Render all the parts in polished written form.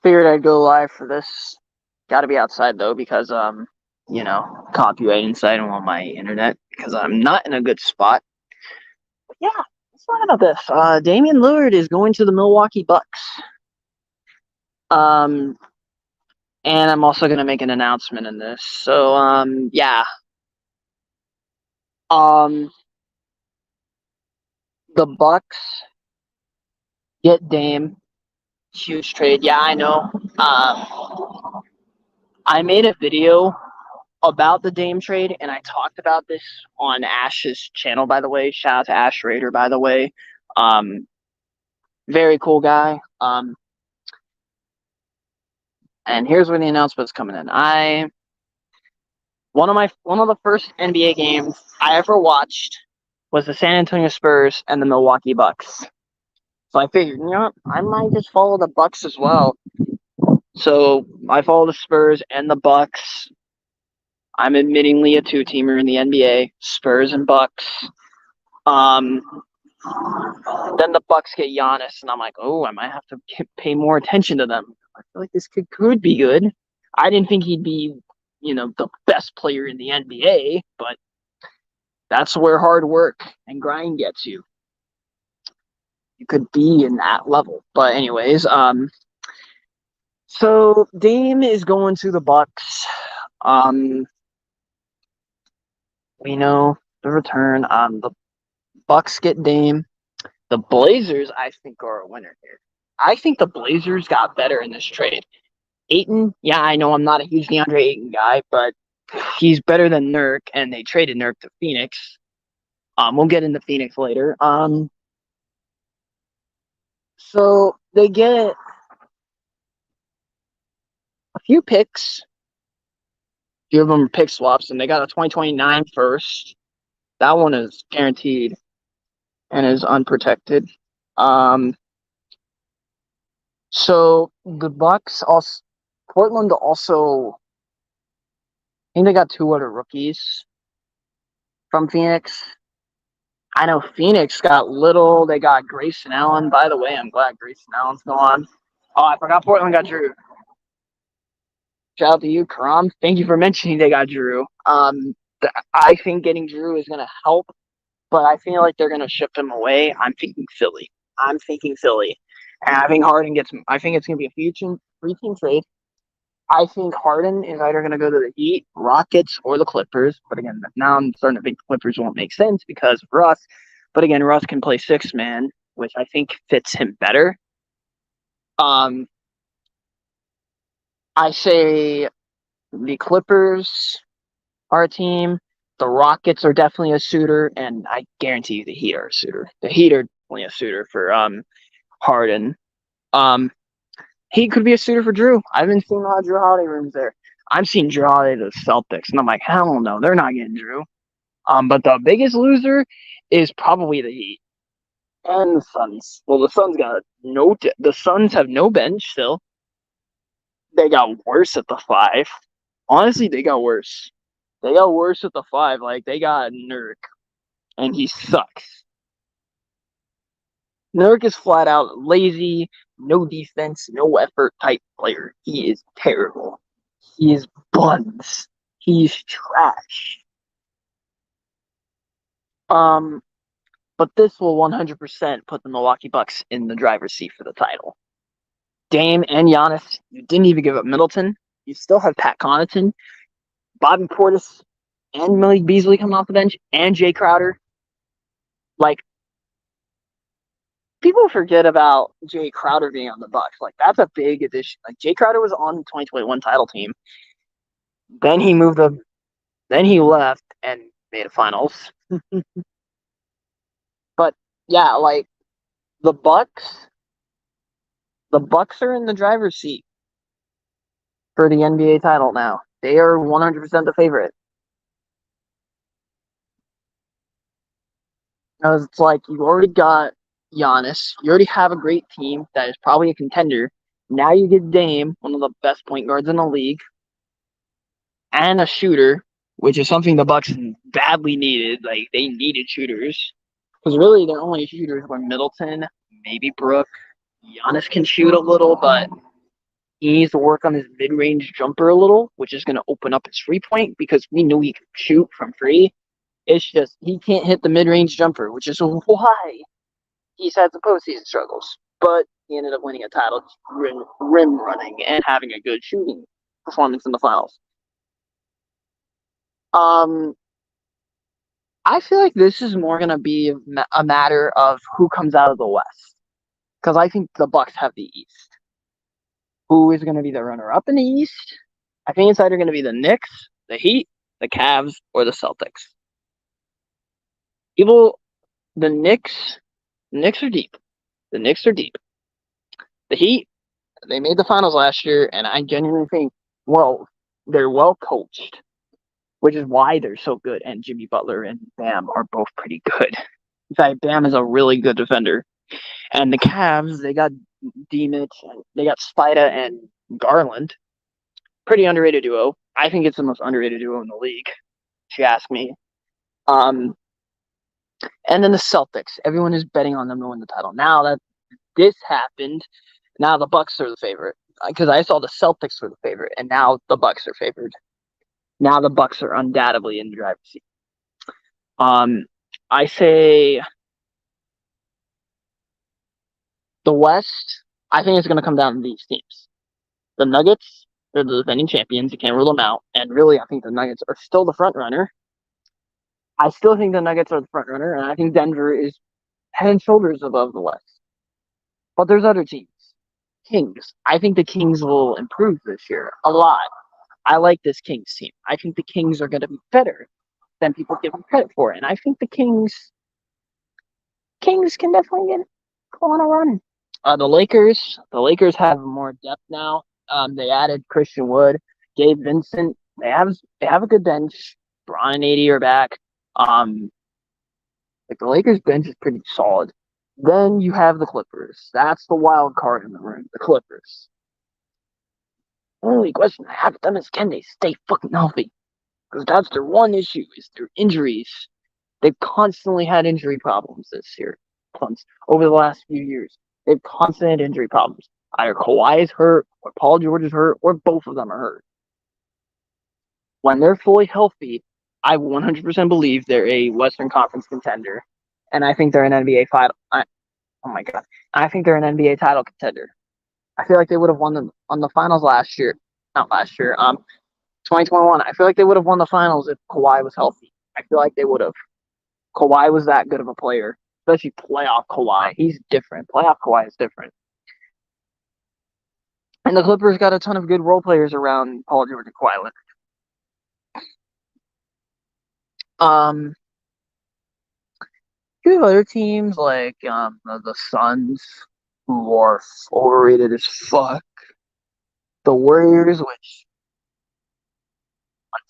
Figured I'd go live for this. Got to be outside though because copyright inside on my internet because I'm not in a good spot. But yeah, let's talk about this. Damian Lillard is going to the Milwaukee Bucks. And I'm also going to make an announcement in this. So yeah. The Bucks get Dame. Huge trade. Yeah, I know. I made a video about the Dame trade, and I talked about this on Ash's channel, by the way. Shout out to Ash Raider, by the way. Very cool guy. And here's where the announcement's coming in. One of the first NBA games I ever watched was the San Antonio Spurs and the Milwaukee Bucks. So I figured, you know what, I might just follow the Bucks as well. So I follow the Spurs and the Bucks. I'm admittingly a two-teamer in the NBA, Spurs and Bucks. Then the Bucks get Giannis, and I'm like, oh, I might have to pay more attention to them. I feel like this kid could be good. I didn't think he'd be, the best player in the NBA, but that's where hard work and grind gets you. You could be in that level. But anyways, so Dame is going to the Bucks. We know the return. The Bucks get Dame. The Blazers, I think, are a winner here. I think the Blazers got better in this trade. Ayton, yeah, I know I'm not a huge DeAndre Ayton guy, but he's better than Nurk, and they traded Nurk to Phoenix. We'll get into Phoenix later. So they get a few picks. A few of them are pick swaps, and they got a 2029 first. That one is guaranteed and is unprotected. So the Bucks also, Portland also, I think they got two other rookies from Phoenix. I know Phoenix got Little. They got Grayson Allen. By the way, I'm glad Grayson Allen's gone. Oh, I forgot Portland got Drew. Shout out to you, Karam. Thank you for mentioning they got Drew. I think getting Drew is going to help, but I feel like they're going to ship him away. I'm thinking Philly. And I think I think it's going to be a free team trade. I think Harden is either going to go to the Heat, Rockets, or the Clippers. But again, now I'm starting to think the Clippers won't make sense because of Russ. But again, Russ can play six man, which I think fits him better. I say the Clippers are a team. The Rockets are definitely a suitor, and I guarantee you the Heat are a suitor. The Heat are definitely a suitor for Harden. He could be a suitor for Drew. I've been seeing a lot of Drew Holiday rooms there. I'm seeing Drew Holiday to the Celtics, and I'm like, hell no, they're not getting Drew. But the biggest loser is probably the Heat and the Suns. Well, the Suns the Suns have no bench still. They got worse at the 5. Honestly, they got worse. They got worse at the 5. Like, they got Nurk, and he sucks. Nurk is flat out lazy, no defense, no effort type player. He is terrible. He is buns. He's trash. But this will 100% put the Milwaukee Bucks in the driver's seat for the title. Dame and Giannis, you didn't even give up Middleton. You still have Pat Connaughton, Bobby Portis, and Malik Beasley coming off the bench, and Jay Crowder. Like, people forget about Jay Crowder being on the Bucks. Like, that's a big addition. Like, Jay Crowder was on the 2021 title team. Then he left and made a finals. But yeah, like the Bucks are in the driver's seat for the NBA title now. They are 100% the favorite. Because it's like you already got Giannis. You already have a great team that is probably a contender. Now you get Dame, one of the best point guards in the league, and a shooter, which is something the Bucks badly needed. Like, they needed shooters. Because really, their only shooters were Middleton, maybe Brook. Giannis can shoot a little, but He needs to work on his mid-range jumper a little, which is going to open up his free point because we knew he could shoot from free. It's just he can't hit the mid-range jumper, which is why he's had some postseason struggles. But he ended up winning a title just rim running and having a good shooting performance in the finals. I feel like this is more going to be a matter of who comes out of the West because I think the Bucks have the East. Who is going to be the runner-up in the East? I think it's either going to be the Knicks, the Heat, the Cavs, or the Celtics. People, the Knicks are deep. The Knicks are deep. The Heat, they made the finals last year, and I genuinely think, well, they're well coached, which is why they're so good. And Jimmy Butler and Bam are both pretty good. In fact, Bam is a really good defender. And the Cavs, they got Demic, they got Spida and Garland. Pretty underrated duo. I think it's the most underrated duo in the league, if you ask me. And then the Celtics. Everyone is betting on them to win the title. Now that this happened, now the Bucks are the favorite. Because I saw the Celtics were the favorite, and now the Bucks are favored. Now the Bucks are undoubtedly in the driver's seat. I say the West. I think it's going to come down to these teams. The Nuggets, they're the defending champions. You can't rule them out. And really, I think the Nuggets are still the front runner. I still think the Nuggets are the front runner, and I think Denver is head and shoulders above the West. But there's other teams. Kings. I think the Kings will improve this year a lot. I like this Kings team. I think the Kings are going to be better than people give them credit for. And I think the Kings can definitely go on a run. The Lakers have more depth now. They added Christian Wood, Gabe Vincent. They have a good bench. Bron and AD are back. Like the Lakers bench is pretty solid. Then you have the Clippers. That's the wild card in the room. The Clippers. The only question I have with them is can they stay fucking healthy? Because that's their one issue is their injuries. They've constantly had injury problems this year. Over the last few years. They've constantly had injury problems. Either Kawhi is hurt, or Paul George is hurt, or both of them are hurt. When they're fully healthy, I 100% believe they're a Western Conference contender. And I think they're an NBA title. Oh my god! I think they're an NBA title contender. I feel like they would have won on the finals last year. Not last year. 2021. I feel like they would have won the finals if Kawhi was healthy. I feel like they would have. Kawhi was that good of a player, especially playoff Kawhi. He's different. Playoff Kawhi is different. And the Clippers got a ton of good role players around Paul George and Kawhi Leonard. You have other teams like the Suns, who are overrated as fuck. The Warriors, which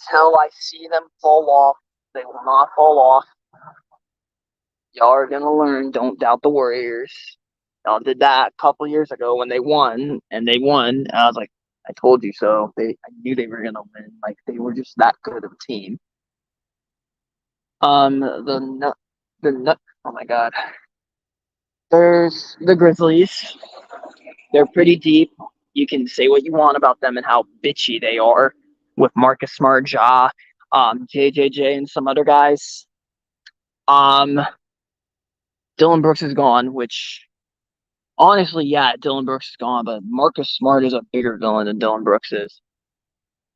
until I see them fall off, they will not fall off. Y'all are gonna learn. Don't doubt the Warriors. Y'all did that a couple years ago when they won, and I was like, I told you so. I knew they were gonna win. Like they were just that good of a team. Oh my god. There's the Grizzlies. They're pretty deep. You can say what you want about them and how bitchy they are with Marcus Smart, Ja, JJJ, and some other guys. Dillon Brooks is gone, which honestly, yeah, Dillon Brooks is gone, but Marcus Smart is a bigger villain than Dillon Brooks is.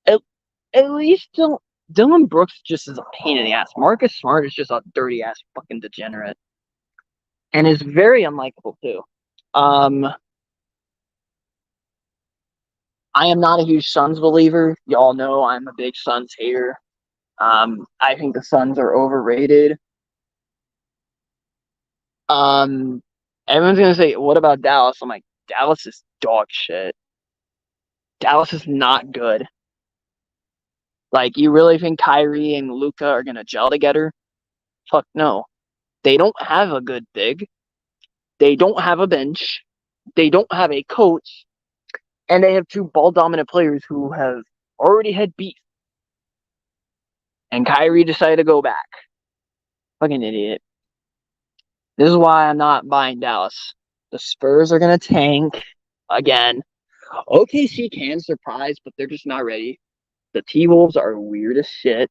At least Dillon Brooks just is a pain in the ass. Marcus Smart is just a dirty ass fucking degenerate. And is very unlikable too. I am not a huge Suns believer. Y'all know I'm a big Suns hater. I think the Suns are overrated. Everyone's gonna say, "What about Dallas?" I'm like, Dallas is dog shit. Dallas is not good. Like, you really think Kyrie and Luka are gonna gel together? Fuck no. They don't have a good big. They don't have a bench. They don't have a coach. And they have two ball dominant players who have already had beef. And Kyrie decided to go back. Fucking idiot. This is why I'm not buying Dallas. The Spurs are going to tank again. OKC can surprise, but they're just not ready. The T-Wolves are weird as shit.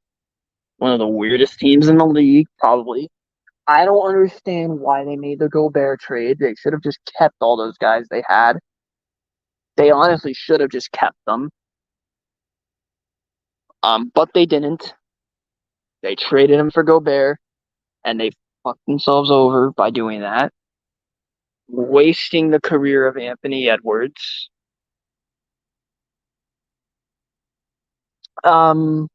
One of the weirdest teams in the league, probably. I don't understand why they made the Gobert trade. They should have just kept all those guys they had. They honestly should have just kept them. But they didn't. They traded him for Gobert, and they fucked themselves over by doing that, wasting the career of Anthony Edwards. Um,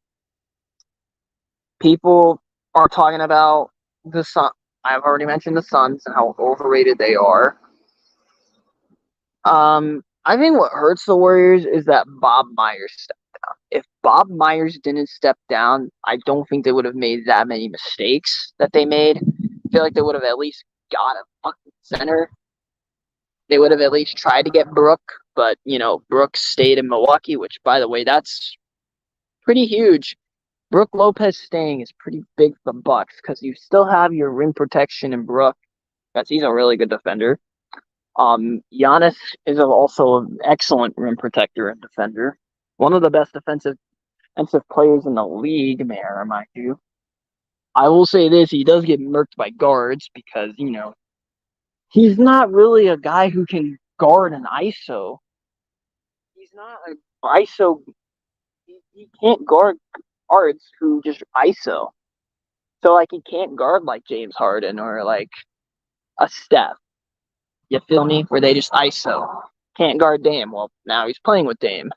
People are talking about the Sun. I've already mentioned the Suns and how overrated they are. I think what hurts the Warriors is that Bob Myers stepped down. If Bob Myers didn't step down, I don't think they would have made that many mistakes that they made. I feel like they would have at least got a fucking center. They would have at least tried to get Brook, but Brook stayed in Milwaukee, which, by the way, that's pretty huge. Brook Lopez staying is pretty big for the Bucks because you still have your rim protection in Brook, because he's a really good defender. Giannis is also an excellent rim protector and defender. One of the best defensive players in the league, may I remind you. I will say this, he does get murked by guards because, he's not really a guy who can guard an ISO. He's not an ISO. He can't guard guards who just ISO. So, he can't guard like James Harden or like a Steph. You feel me? Where they just ISO. Can't guard Dame. Well, now he's playing with Dame.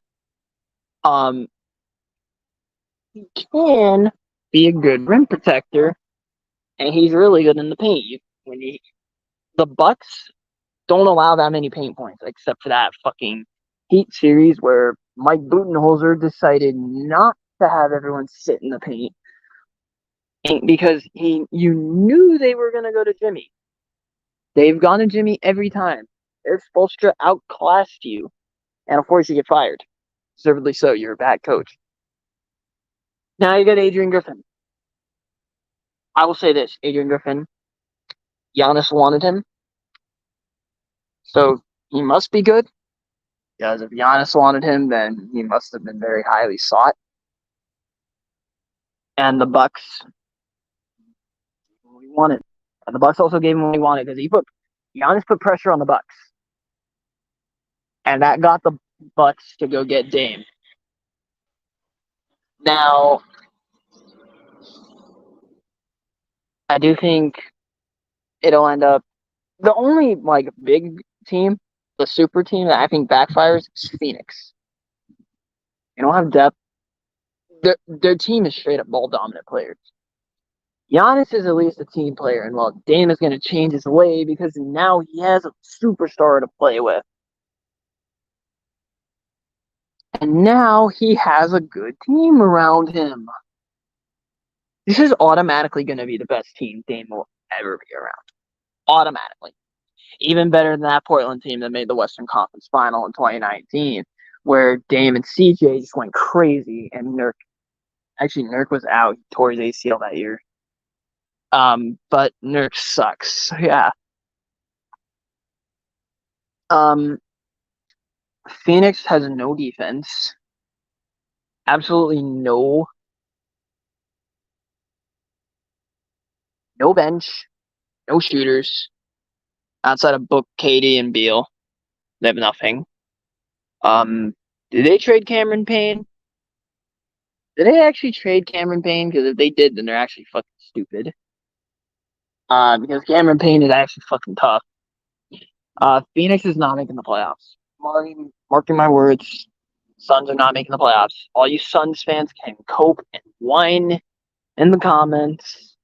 He can be a good rim protector, and he's really good in the paint. The Bucks don't allow that many paint points, except for that fucking Heat series where Mike Budenholzer decided not to have everyone sit in the paint because you knew they were gonna go to Jimmy. They've gone to Jimmy every time. Eric Spoelstra outclassed you, and of course you get fired. Deservedly so. You're a bad coach. Now you got Adrian Griffin. I will say this, Adrian Griffin. Giannis wanted him, so he must be good. Because if Giannis wanted him, then he must have been very highly sought. And the Bucks he wanted. And the Bucks also gave him what he wanted because Giannis put pressure on the Bucks. And that got the Bucks to go get Dame. Now, I do think it'll end up the only big team, the super team that I think backfires is Phoenix. They don't have depth. Their team is straight up ball dominant players. Giannis is at least a team player, and Dame is going to change his way because now he has a superstar to play with. And now he has a good team around him. This is automatically going to be the best team Dame will ever be around. Automatically. Even better than that Portland team that made the Western Conference Final in 2019, where Dame and CJ just went crazy, and Nurk was out. He tore his ACL that year. But Nurk sucks. Yeah. Phoenix has no defense. Absolutely no bench, no shooters. Outside of Book, KD, and Beal, they have nothing. Did they trade Cameron Payne? Did they actually trade Cameron Payne? Because if they did, then they're actually fucking stupid. Because Cameron Payne is actually fucking tough. Phoenix is not making the playoffs. Marking my words, Suns are not making the playoffs. All you Suns fans can cope and whine in the comments.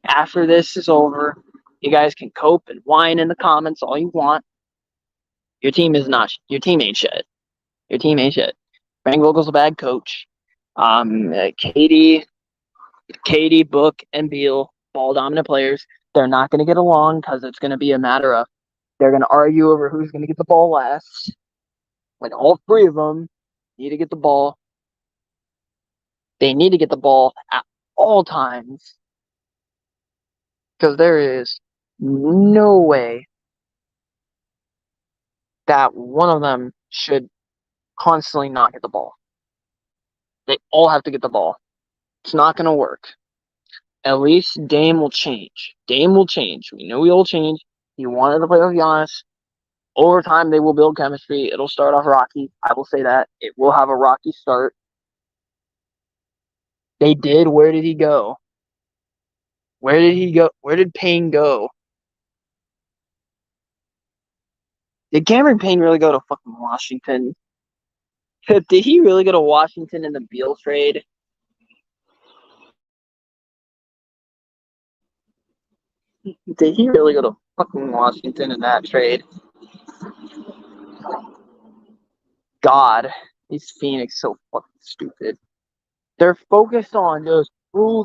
After this is over, you guys can cope and whine in the comments all you want. Your team ain't shit. Your team ain't shit. Frank Vogel's a bad coach. KD, Book, and Beal, ball dominant players. They're not going to get along because it's going to be a matter of they're going to argue over who's going to get the ball last. When all three of them need to get the ball. They need to get the ball at all times. Because there is no way that one of them should constantly not get the ball. They all have to get the ball. It's not going to work. At least Dame will change. Dame will change. We know he'll change. He wanted to play with Giannis. Over time, they will build chemistry. It'll start off rocky. I will say that. It will have a rocky start. They did. Where did he go? Where did he go? Where did Payne go? Did Cameron Payne really go to fucking Washington? Did he really go to Washington in the Beal trade? Did he really go to fucking Washington in that trade? God, is Phoenix so fucking stupid. They're focused on just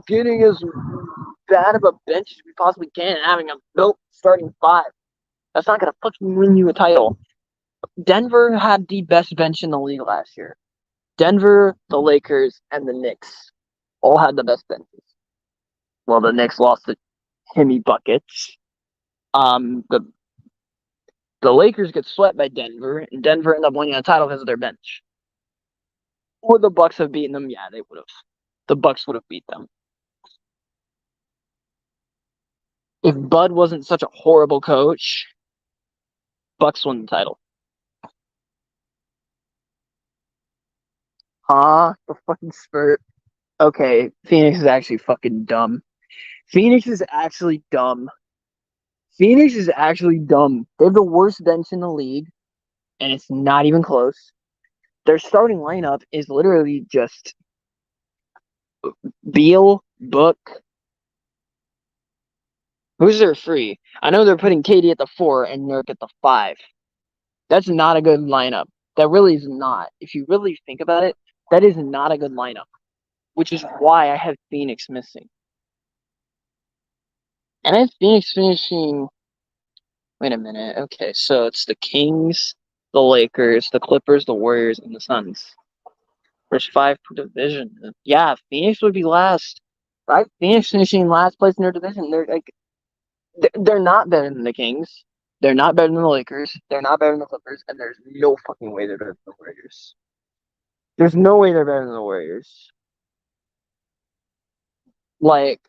getting as bad of a bench as we possibly can and having a built starting five. That's not gonna fucking win you a title. Denver had the best bench in the league last year. Denver, the Lakers, and the Knicks all had the best benches. Well, the Knicks lost to Timmy buckets. The Lakers get swept by Denver, and Denver end up winning a title because of their bench. Would the Bucks have beaten them? Yeah, they would have. The Bucks would have beat them. If Bud wasn't such a horrible coach, Bucks won the title. Huh? The fucking Spurs. Okay, Phoenix is actually fucking dumb. Phoenix is actually dumb. Phoenix is actually dumb. They have the worst bench in the league, and it's not even close. Their starting lineup is literally just Beal, Book. Who's their free? I know they're putting KD at the 4 and Nurk at the 5. That's not a good lineup. That really is not. If you really think about it, that is not a good lineup, which is why I have Phoenix missing. And I have Phoenix finishing. Wait a minute. Okay, so it's the Kings, the Lakers, the Clippers, the Warriors, and the Suns. There's 5 per division. Yeah, Phoenix would be last. Right? Phoenix finishing last place in their division. They're not better than the Kings. They're not better than the Lakers. They're not better than the Clippers, and there's no fucking way they're better than the Warriors. There's no way they're better than the Warriors. Like,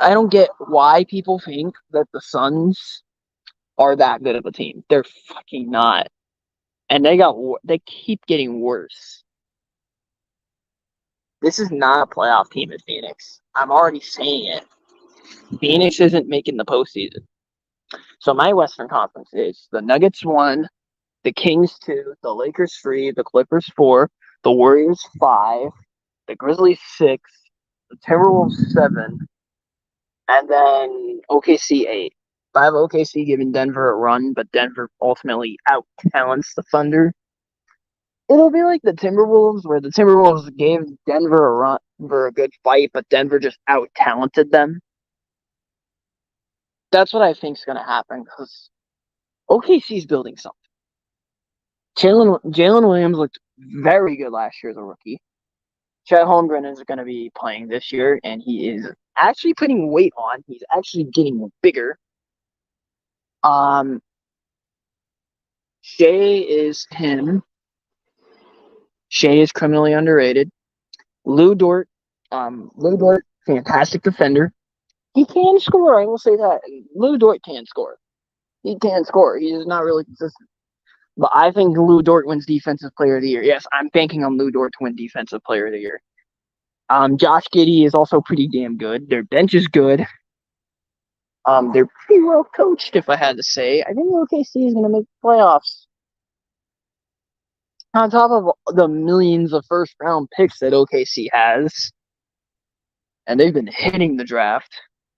I don't get why people think that the Suns are that good of a team. They're fucking not. And they keep getting worse. This is not a playoff team at Phoenix. I'm already saying it. Phoenix isn't making the postseason. So my Western Conference is the Nuggets 1, the Kings 2, the Lakers 3, the Clippers 4, the Warriors 5, the Grizzlies 6, the Timberwolves 7, and then OKC 8. I have OKC giving Denver a run, but Denver ultimately out talents the Thunder. It'll be like the Timberwolves, where the Timberwolves gave Denver a run for a good fight, but Denver just out talented them. That's what I think is going to happen because OKC's building something. Jalen Williams looked very good last year as a rookie. Chet Holmgren is going to be playing this year, and he is actually putting weight on. He's actually getting bigger. Shea is him. Shea is criminally underrated. Lou Dort, fantastic defender. He can score. I will say that. Lou Dort can score. He can score. He is not really consistent. But I think Lou Dort wins Defensive Player of the Year. Yes, I'm banking on Lou Dort to win Defensive Player of the Year. Josh Giddey is also pretty damn good. Their bench is good. They're pretty well coached, if I had to say. I think OKC is going to make playoffs. On top of the millions of first round picks that OKC has. And they've been hitting the draft.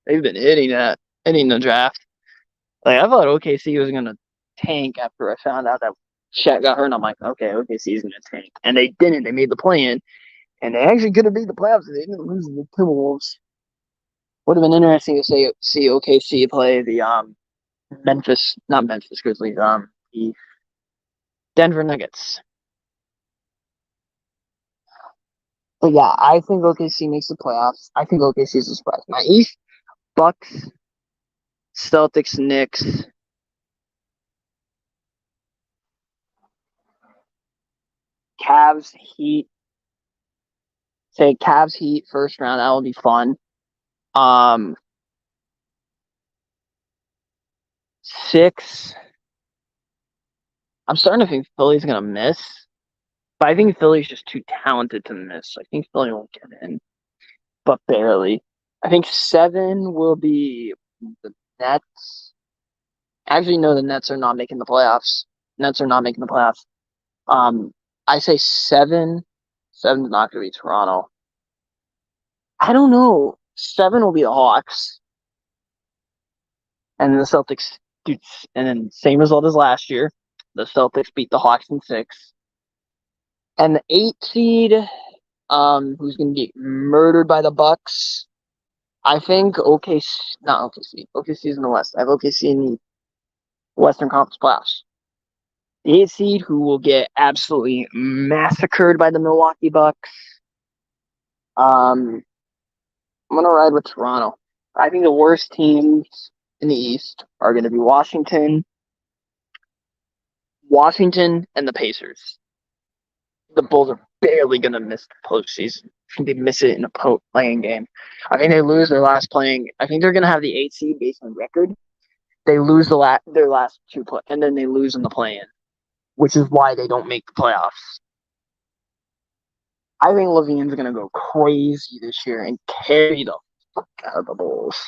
They've been hitting the draft. Like, I thought OKC was going to tank after I found out that Shaq got hurt. And I'm like, okay, OKC is going to tank. And they didn't. They made the play-in. And they actually could have beat the playoffs if they didn't lose to the Timberwolves. Would have been interesting to see OKC play the not Memphis Grizzlies, the Denver Nuggets. But yeah, I think OKC makes the playoffs. I think OKC is a surprise. My East, Bucks, Celtics, Knicks. Cavs Heat. Say Cavs Heat first round. That will be fun. Um, 6. I'm starting to think Philly's gonna miss, but I think Philly's just too talented to miss. I think Philly won't get in, but barely. I think 7 will be the Nets. Actually, no, the Nets are not making the playoffs. Nets are not making the playoffs. Um, I say 7. 7's not going to be Toronto. I don't know. 7 will be the Hawks, and the Celtics. Dude, and then same result as last year. The Celtics beat the Hawks in 6. And the 8 seed, who's going to get murdered by the Bucks? I think OKC, not OKC. OKC is in the West. I have OKC in the Western Conference playoffs. The 8 seed, who will get absolutely massacred by the Milwaukee Bucks. I'm gonna ride with Toronto. I think the worst teams in the East are going to be Washington, and the Pacers. The Bulls are barely going to miss the postseason. I think they miss it in a playing game. I think they lose their last playing. I think they're going to have the 8 seed based on record. They lose their last 2 play, and then they lose in the play-in, which is why they don't make the playoffs. I think LaVine's going to go crazy this year and carry the fuck out of the Bulls.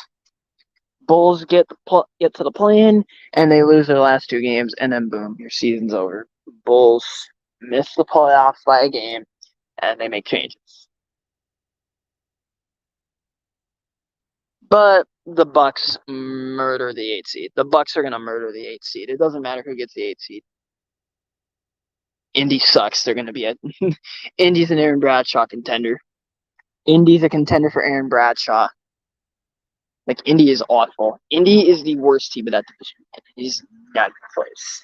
Bulls get to the play-in, and they lose their last 2 games, and then boom, your season's over. Bulls miss the playoffs by a game, and they make changes. But the Bucks murder the 8 seed. The Bucks are going to murder the 8 seed. It doesn't matter who gets the 8 seed. Indy sucks. They're going to be Indy's an Aaron Bradshaw contender. Indy's a contender for Aaron Bradshaw. Like, Indy is awful. Indy is the worst team of that division. He's not in place.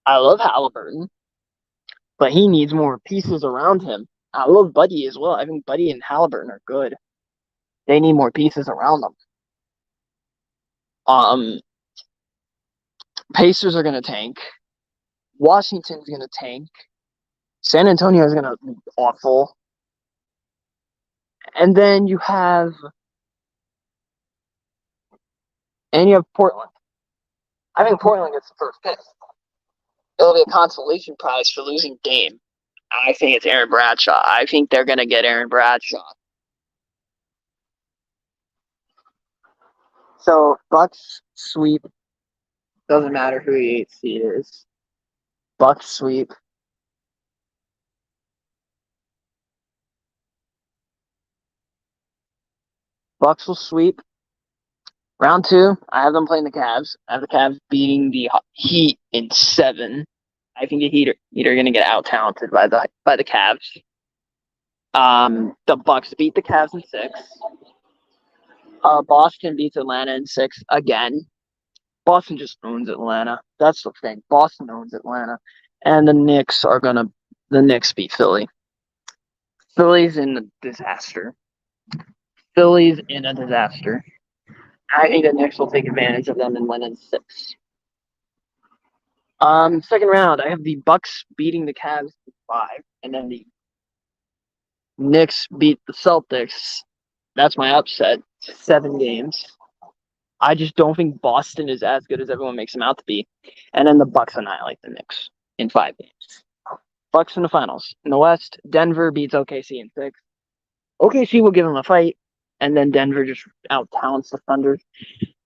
I love Halliburton, but he needs more pieces around him. I love Buddy as well. I think Buddy and Halliburton are good. They need more pieces around them. Pacers are going to tank. Washington's going to tank. San Antonio is going to be awful. And then you have Portland. I think Portland gets the first pick. It'll be a consolation prize for losing Dame. I think it's Aaron Bradshaw. I think they're going to get Aaron Bradshaw. So, Bucks sweep. Doesn't matter who the 8th seed is. Bucks sweep. Bucks will sweep. Round 2, I have them playing the Cavs. I have the Cavs beating the Heat in 7. I think the Heat are going to get out talented by the Cavs. The Bucks beat the Cavs in 6. Boston beats Atlanta in 6 again. Boston just owns Atlanta. That's the thing. Boston owns Atlanta, and the Knicks beat Philly. Philly's in a disaster. I think the Knicks will take advantage of them and win in 6. Second round, I have the Bucks beating the Cavs in 5, and then the Knicks beat the Celtics. That's my upset. 7 games. I just don't think Boston is as good as everyone makes them out to be. And then the Bucks annihilate the Knicks in 5 games. Bucks in the finals. In the West, Denver beats OKC in 6. OKC will give them a fight, and then Denver just out-talents the Thunder.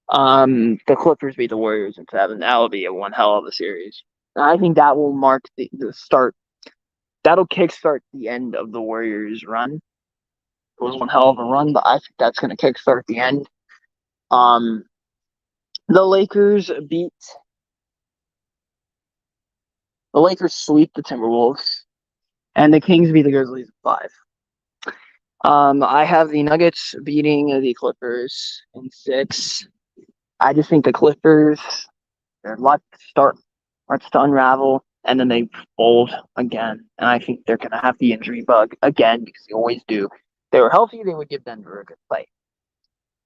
The Clippers beat the Warriors in 7. That will be one hell of a series. I think that will mark the start. That'll kickstart the end of the Warriors' run. It was one hell of a run, but I think that's going to kickstart the end. The Lakers sweep the Timberwolves, and the Kings beat the Grizzlies in 5. I have the Nuggets beating the Clippers in 6. I just think the Clippers, their luck starts to unravel, and then they fold again. And I think they're going to have the injury bug again, because they always do. If they were healthy, they would give Denver a good fight.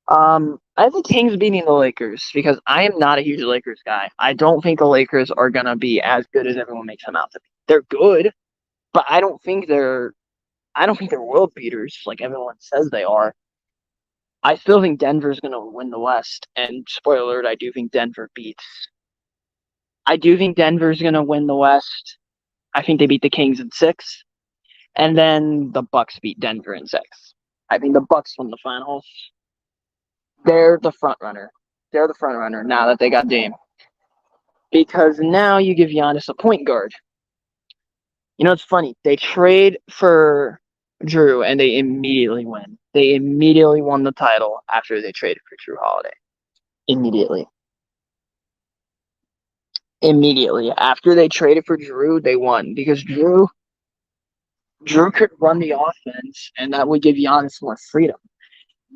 I have the Kings beating the Lakers, because I am not a huge Lakers guy. I don't think the Lakers are going to be as good as everyone makes them out to be. They're good, but I don't think they're world beaters like everyone says they are. I still think Denver's gonna win the West, and spoiler alert, I do think Denver beats. I do think Denver's gonna win the West. I think they beat the Kings in six, and then the Bucks beat Denver in six. I think the Bucks win the finals. They're the front runner. They're the front runner now that they got Dame. Because now you give Giannis a point guard. You know, it's funny. They trade for Drew and they immediately win. They immediately won the title after they traded for Drew Holiday. Immediately. Immediately. After they traded for Drew, they won because Drew could run the offense and that would give Giannis more freedom.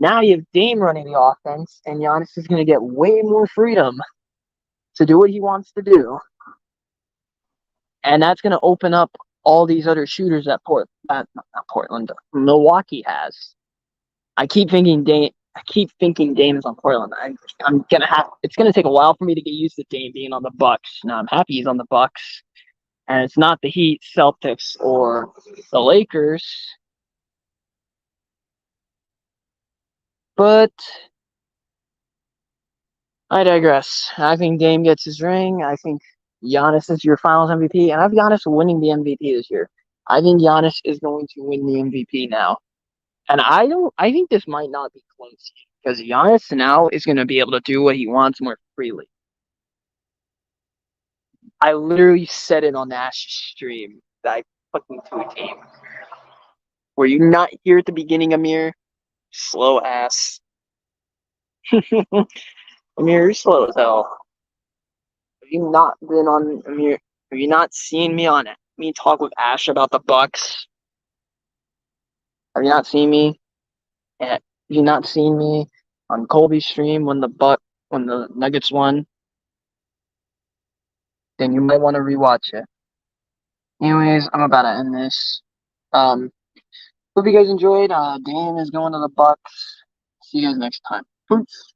Now you have Dame running the offense, and Giannis is going to get way more freedom to do what he wants to do. And that's going to open up all these other shooters that not Portland, Milwaukee has. I keep thinking Dame is on Portland. I'm gonna have. It's gonna take a while for me to get used to Dame being on the Bucks. Now I'm happy he's on the Bucks, and it's not the Heat, Celtics, or the Lakers. But I digress. I think Dame gets his ring. I think Giannis is your Finals MVP, and I have Giannis winning the MVP this year. I think Giannis is going to win the MVP now. And I don't. I think this might not be close because Giannis now is going to be able to do what he wants more freely. I literally said it on the Ash's stream that I fucking tweet team. Were you not here at the beginning, Amir? Slow ass. Amir, you're slow as hell. Have you not been on Amir? Have you not seen me on me talk with Ash about the Bucks? Have you not seen me? Have you not seen me on Colby's stream when the Nuggets won? Then you might want to rewatch it. Anyways, I'm about to end this. Hope you guys enjoyed. Dame is going to the Bucks. See you guys next time. Peace.